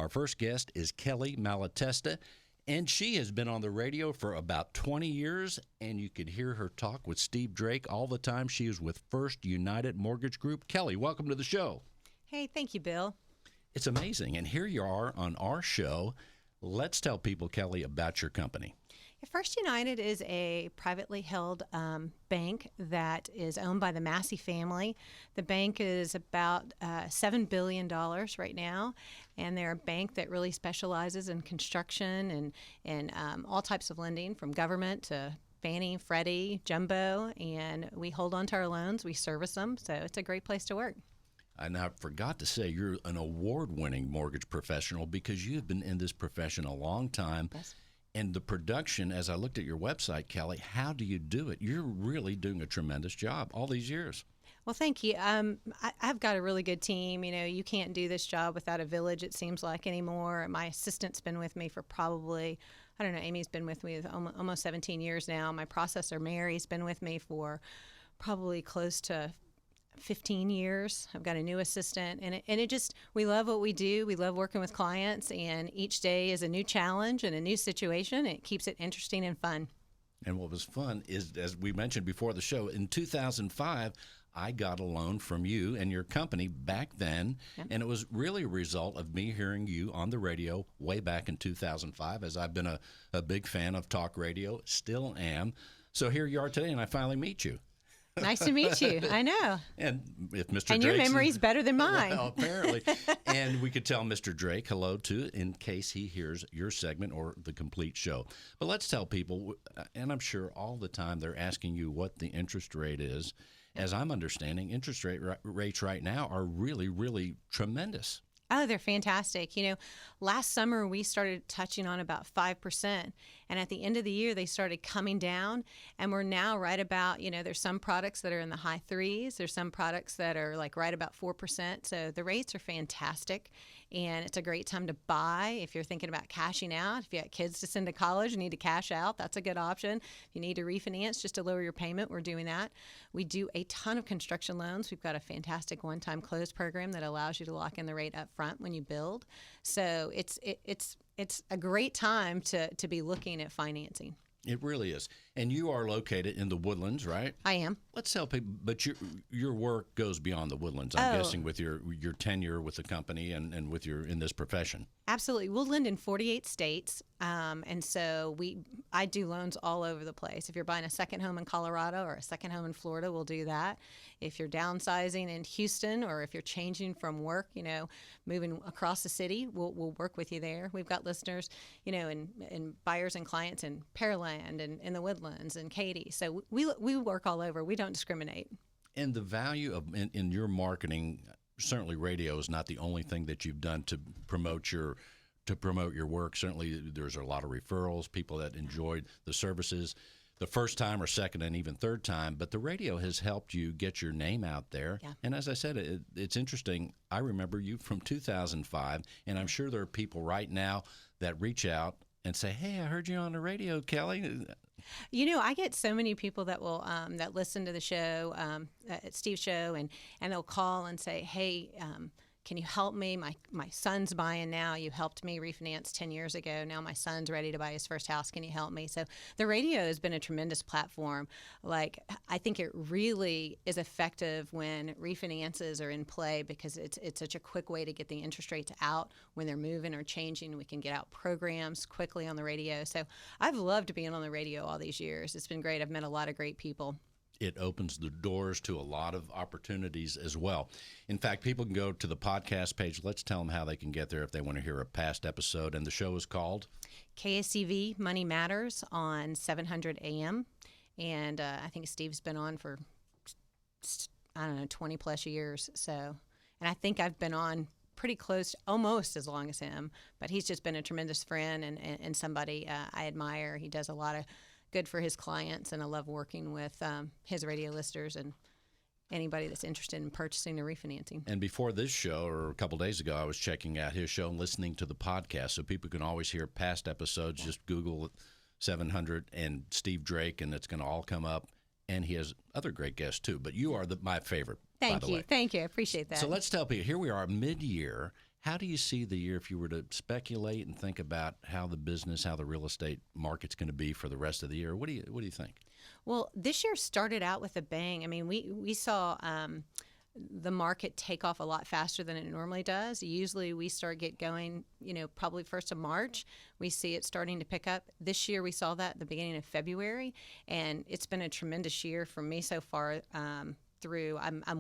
Our first guest is Kelly Malatesta, and she has been on the radio for about 20 years, and you could hear her talk with Steve Drake all the time. She is with First United Mortgage Group. Kelly, welcome to the show. Hey, thank you, Bill. It's amazing, and here you are on our show. Let's tell people, Kelly, about your company. First United is a privately held bank that is owned by the Massey family. The bank is about $7 billion right now, and they're a bank that really specializes in construction and all types of lending, from government to Fannie, Freddie, Jumbo, and we hold on to our loans. We service them, so it's a great place to work. And I forgot to say, you're an award-winning mortgage professional because you have been in this profession a long time. Yes. And the production, as I looked at your website, Kelly, how do you do it? You're really doing a tremendous job all these years. Well, thank you. I've got a really good team. You know, you can't do this job without a village, it seems like, anymore. My assistant's been with me for probably, I don't know, Amy's been with me almost 17 years now. My processor, Mary's been with me for probably close to 15 years. I've got a new assistant, and it just, we love what we do. We love working with clients, and each day is a new challenge and a new situation. It keeps it interesting and fun. And what was fun is, as we mentioned before the show, in 2005, I got a loan from you and your company back then, and it was really a result of me hearing you on the radio way back in 2005, as I've been a big fan of talk radio, still am. So here you are today, and I finally meet you. Nice to meet you. I know. And if Mr. And Drake's your memory's better than mine. Well, apparently. And we could tell Mr. Drake hello, too, in case he hears your segment or the complete show. But let's tell people, and I'm sure all the time they're asking you what the interest rate is. As I'm understanding, interest rates right now are really, really tremendous. Oh, they're fantastic. You know, last summer we started touching on about 5%. And at the end of the year, they started coming down. And we're now right about, you know, there's some products that are in the high threes. There's some products that are like right about 4%. So the rates are fantastic. And it's a great time to buy if you're thinking about cashing out. If you got kids to send to college and need to cash out, that's a good option. If you need to refinance just to lower your payment, we're doing that. We do a ton of construction loans. We've got a fantastic one-time close program that allows you to lock in the rate up front when you build. So it's a great time to be looking at financing. It really is. And you are located in the Woodlands, right? I am. Let's tell people, but your work goes beyond the Woodlands, I'm guessing, with your tenure with the company and with your in this profession. Absolutely. We'll lend in 48 states. And so I do loans all over the place. If you're buying a second home in Colorado or a second home in Florida, we'll do that. If you're downsizing in Houston, or if you're changing from work, you know, moving across the city, we'll work with you there. We've got listeners, you know, and buyers and clients in Pearland and in the Woodlands and Katy. So we work all over. We don't discriminate. And the value of in your marketing, certainly radio is not the only thing that you've done to promote your work. Certainly there's a lot of referrals, people that enjoyed the services the first time or second and even third time, but the radio has helped you get your name out there. Yeah. And as I said, it's interesting. I remember you from 2005, and I'm sure there are people right now that reach out and say, "Hey, I heard you on the radio, Kelly." You know, I get so many people that will that listen to the show, at Steve's show, and they'll call and say, "Hey, can you help me? My son's buying now. You helped me refinance 10 years ago. Now my son's ready to buy his first house. Can you help me?" So the radio has been a tremendous platform. Like, I think it really is effective when refinances are in play, because it's such a quick way to get the interest rates out when they're moving or changing. We can get out programs quickly on the radio. So I've loved being on the radio all these years. It's been great. I've met a lot of great people. It opens the doors to a lot of opportunities as well. In fact, people can go to the podcast page. Let's tell them how they can get there if they want to hear a past episode. And the show is called KSCV Money Matters on 700 AM. And I think Steve's been on for, I don't know, 20 plus years. So, and I think I've been on pretty close, almost as long as him. But he's just been a tremendous friend and somebody I admire. He does a lot of good for his clients, and I love working with his radio listeners and anybody that's interested in purchasing or refinancing. And before this show, or a couple days ago, I was checking out his show and listening to the podcast, so people can always hear past episodes. Just Google 700 and Steve Drake, and it's going to all come up. And he has other great guests, too. But you are my favorite, by the way. Thank you. I appreciate that. So let's tell people, here we are mid-year, How do you see the year if you were to speculate and think about how the business, how the real estate market's going to be for the rest of the year? What do you think? Well, this year started out with a bang. I mean, we saw the market take off a lot faster than it normally does. Usually we get going, probably 1st of March. We see it starting to pick up. This year we saw that at the beginning of February, and it's been a tremendous year for me so far. I'm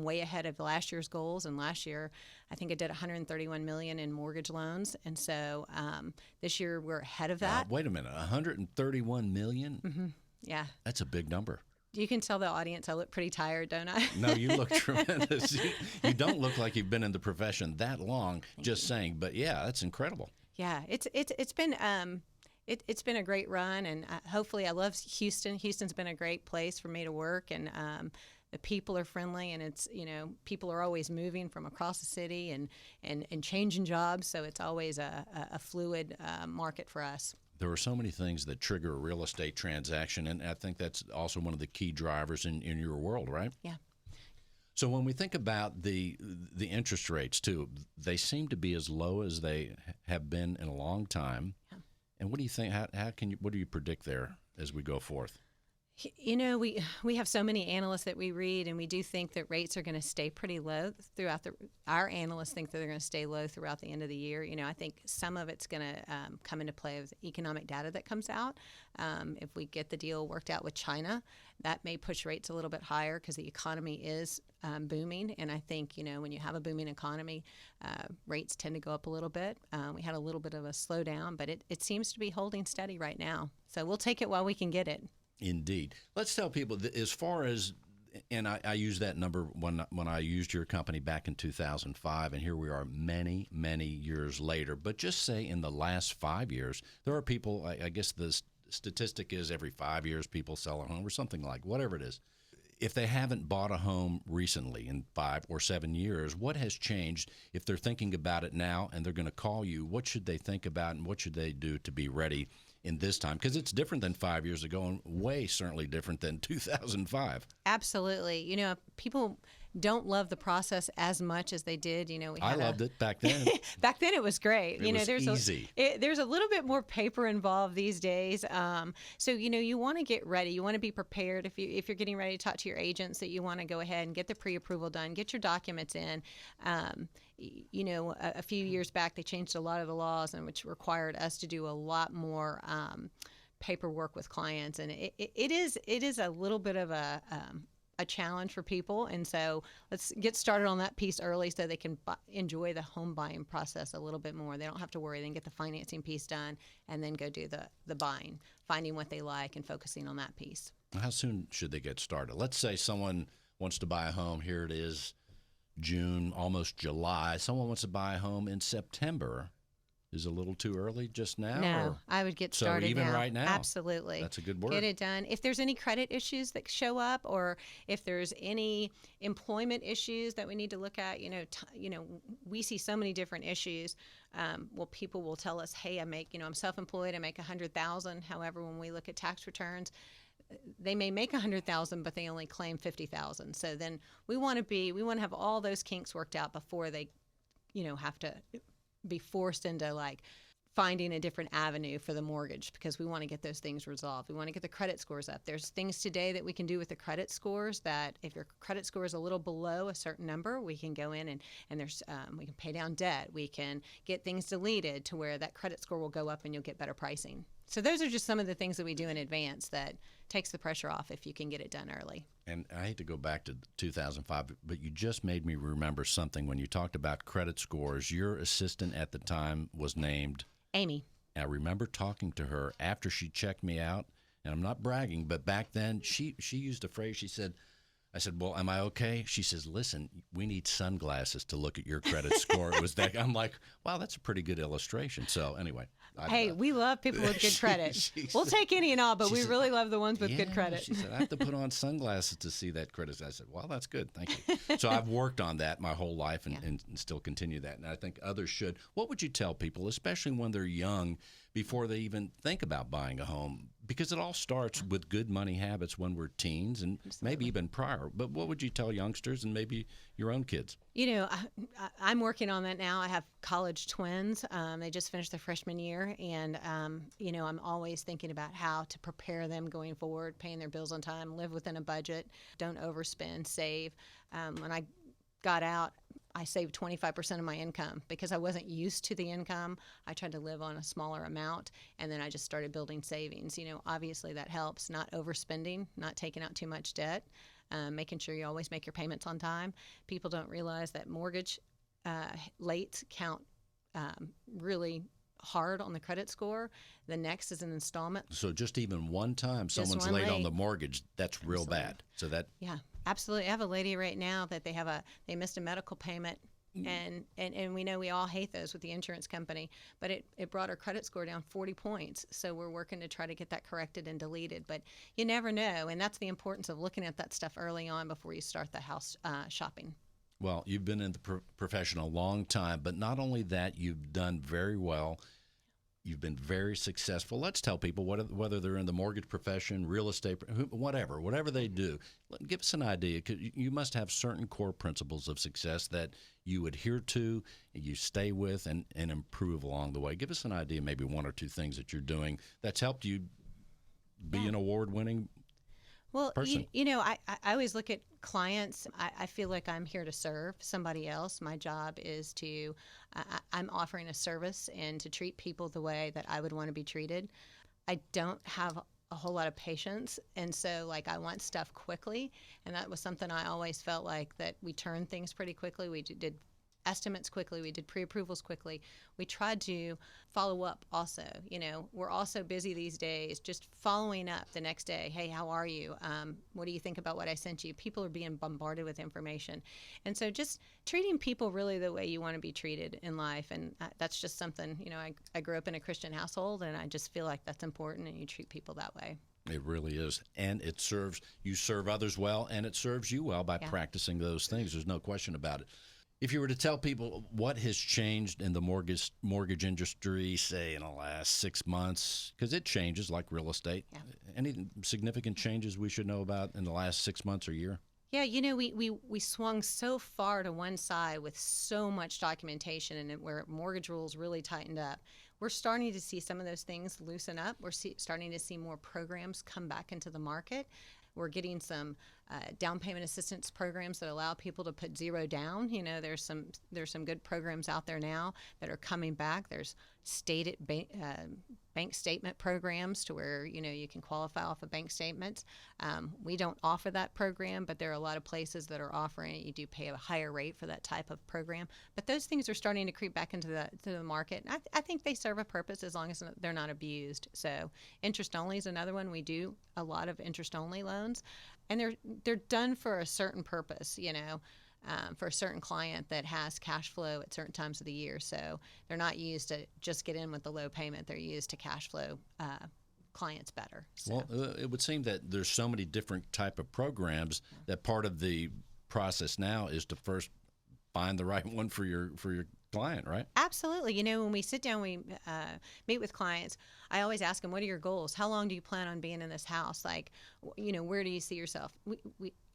way ahead of last year's goals, and last year I think I did 131 million in mortgage loans, and so this year we're ahead of that. Wait a minute, 131 million? Mm-hmm. Yeah, that's a big number. You can tell the audience I look pretty tired, don't I? No, you look tremendous. You don't look like you've been in the profession that long. Just saying, but yeah, that's incredible. Yeah, it's been it's been a great run, and hopefully I love Houston. Houston's been a great place for me to work, and the people are friendly, and it's people are always moving from across the city and changing jobs, so it's always a fluid market for us. There are so many things that trigger a real estate transaction, and I think that's also one of the key drivers in your world, right? Yeah. So when we think about the interest rates too, they seem to be as low as they have been in a long time. Yeah. And what do you think? What do you predict there as we go forth? We have so many analysts that we read, and we do think that rates are going to stay pretty low throughout our analysts think that they're going to stay low throughout the end of the year. I think some of it's going to come into play with economic data that comes out. If we get the deal worked out with China, that may push rates a little bit higher because the economy is booming. And I think, when you have a booming economy, rates tend to go up a little bit. We had a little bit of a slowdown, but it seems to be holding steady right now. So we'll take it while we can get it. Indeed. Let's tell people that as far as, and I used that number when I used your company back in 2005, and here we are many, many years later. But just say in the last 5 years, there are people, I guess the statistic is every 5 years people sell a home or something like, whatever it is. If they haven't bought a home recently in 5 or 7 years, what has changed? If they're thinking about it now and they're going to call you, what should they think about and what should they do to be ready in this time? Because it's different than 5 years ago and way certainly different than 2005. Absolutely. People don't love the process as much as they did. I loved it back then. Back then it was great. It was easy. There's a little bit more paper involved these days. So you want to get ready. You want to be prepared if you're getting ready to talk to your agents, that you want to go ahead and get the pre-approval done, get your documents in. A few years back they changed a lot of the laws, and which required us to do a lot more paperwork with clients, and it is a little bit of a challenge for people. And so let's get started on that piece early so they can enjoy the home buying process a little bit more. They don't have to worry. They can get the financing piece done and then go do the buying, finding what they like and focusing on that piece. How soon should they get started? Let's say someone wants to buy a home. Here it is, June, almost July. Someone wants to buy a home in September. Is it a little too early just now? No, I would get started so even right now. Absolutely. That's a good word. Get it done. If there's any credit issues that show up, or if there's any employment issues that we need to look at, we see so many different issues. People will tell us, hey, I'm self-employed, I make $100,000. However, when we look at tax returns, they may make $100,000, but they only claim $50,000. So then we want to have all those kinks worked out before they, have to be forced into finding a different avenue for the mortgage, because we want to get those things resolved. We want to get the credit scores up. There's things today that we can do with the credit scores that if your credit score is a little below a certain number, we can go in and there's we can pay down debt. We can get things deleted to where that credit score will go up and you'll get better pricing. So those are just some of the things that we do in advance that takes the pressure off if you can get it done early. And I hate to go back to 2005, but you just made me remember something when you talked about credit scores. Your assistant at the time was named Amy. I remember talking to her after she checked me out, and I'm not bragging, but back then she used a phrase. I said, well, am I okay? She says, listen, we need sunglasses to look at your credit score. It was that. I'm like, wow, that's a pretty good illustration. So anyway. Hey, we love people with good credit. We'll take any and all, but we really love the ones with good credit. She said, I have to put on sunglasses to see that credit. I said, well, that's good. Thank you. So I've worked on that my whole life and still continue that. And I think others should. What would you tell people, especially when they're young, before they even think about buying a home, because it all starts with good money habits when we're teens and maybe even prior. But what would you tell youngsters and maybe your own kids? I'm working on that now. I have college twins. They just finished their freshman year, and I'm always thinking about how to prepare them going forward, paying their bills on time, live within a budget, don't overspend, save. When I got out, I saved 25% of my income because I wasn't used to the income. I tried to live on a smaller amount, and then I just started building savings. Obviously that helps, not overspending, not taking out too much debt, making sure you always make your payments on time. People don't realize that mortgage late count really hard on the credit score. The next is an installment. So just even one time someone's late on the mortgage, that's real bad. So that yeah, absolutely. I have a lady right now that they missed a medical payment, and we know we all hate those with the insurance company, but it brought her credit score down 40 points. So we're working to try to get that corrected and deleted. But you never know, and that's the importance of looking at that stuff early on before you start the house shopping. Well, you've been in the profession a long time, but not only that, you've done very well. You've been very successful. Let's tell people whether they're in the mortgage profession, real estate, whatever they do. Give us an idea. 'Cause you must have certain core principles of success that you adhere to, you stay with, and improve along the way. Give us an idea, maybe one or two things that you're doing that's helped you be an award-winning person. I always look at clients. I feel like I'm here to serve somebody else. My job is I'm offering a service and to treat people the way that I would want to be treated. I don't have a whole lot of patience, and so I want stuff quickly, and that was something I always felt like, that we turned things pretty quickly. We did estimates quickly. We did pre-approvals quickly. We tried to follow up also. We're also busy these days just following up the next day. Hey, how are you? What do you think about what I sent you? People are being bombarded with information. And so just treating people really the way you want to be treated in life. And that's just something, I grew up in a Christian household, and I just feel like that's important, and you treat people that way. It really is. And you serve others well, and it serves you well by practicing those things. There's no question about it. If you were to tell people what has changed in the mortgage industry, say in the last 6 months, because it changes like real estate, any significant changes we should know about in the last 6 months or year? Yeah, we swung so far to one side with so much documentation, and where mortgage rules really tightened up. We're starting to see some of those things loosen up. We're starting to see more programs come back into the market. We're getting some down payment assistance programs that allow people to put zero down. There's some good programs out there now that are coming back. There's stated bank statement programs to where you can qualify off of bank statements. We don't offer that program, but there are a lot of places that are offering it. You do pay a higher rate for that type of program, but those things are starting to creep back into the market. And I think they serve a purpose as long as they're not abused. So interest only is another one. We do a lot of interest only loans, and they're done for a certain purpose. For a certain client that has cash flow at certain times of the year. So they're not used to just get in with the low payment. They're used to cash flow clients better. So. Well, it would seem that there's so many different type of programs that part of the process now is to first find the right one for your client, right? Absolutely. When we sit down, we meet with clients, I always ask them, what are your goals? How long do you plan on being in this house? Where do you see yourself?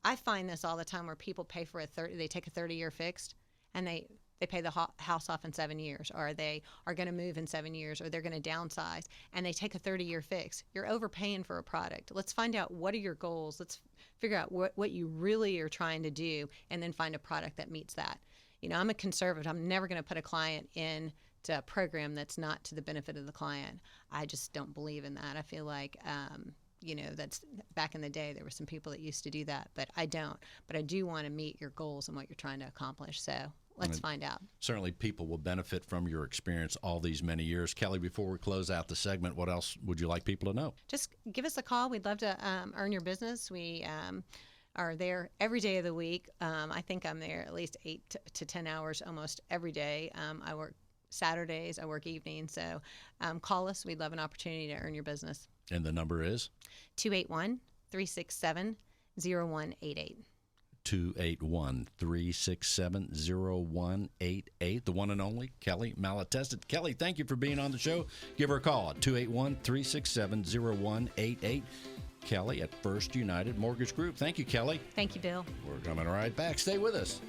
I find this all the time where people pay for they take a 30-year fixed, and they pay the house off in 7 years, or they are going to move in 7 years, or they're going to downsize, and they take a 30-year fix. You're overpaying for a product. Let's find out, what are your goals? Let's figure out what you really are trying to do, and then find a product that meets that. I'm a conservative. I'm never going to put a client in to a program that's not to the benefit of the client. I just don't believe in that. I feel like that's back in the day, there were some people that used to do that, but I don't. But I do want to meet your goals and what you're trying to accomplish. So let's find out. Certainly people will benefit from your experience all these many years. Kelly, before we close out the segment, what else would you like people to know? Just give us a call. We'd love to earn your business. We are there every day of the week. I think I'm there at least 8 to 10 hours almost every day. I work Saturdays, I work evenings. So call us. We'd love an opportunity to earn your business. And the number is? 281-367-0188. 281-367-0188. The one and only Kelly Malatesta. Kelly, thank you for being on the show. Give her a call at 281-367-0188. Kelly at First United Mortgage Group. Thank you, Kelly. Thank you, Bill. We're coming right back. Stay with us.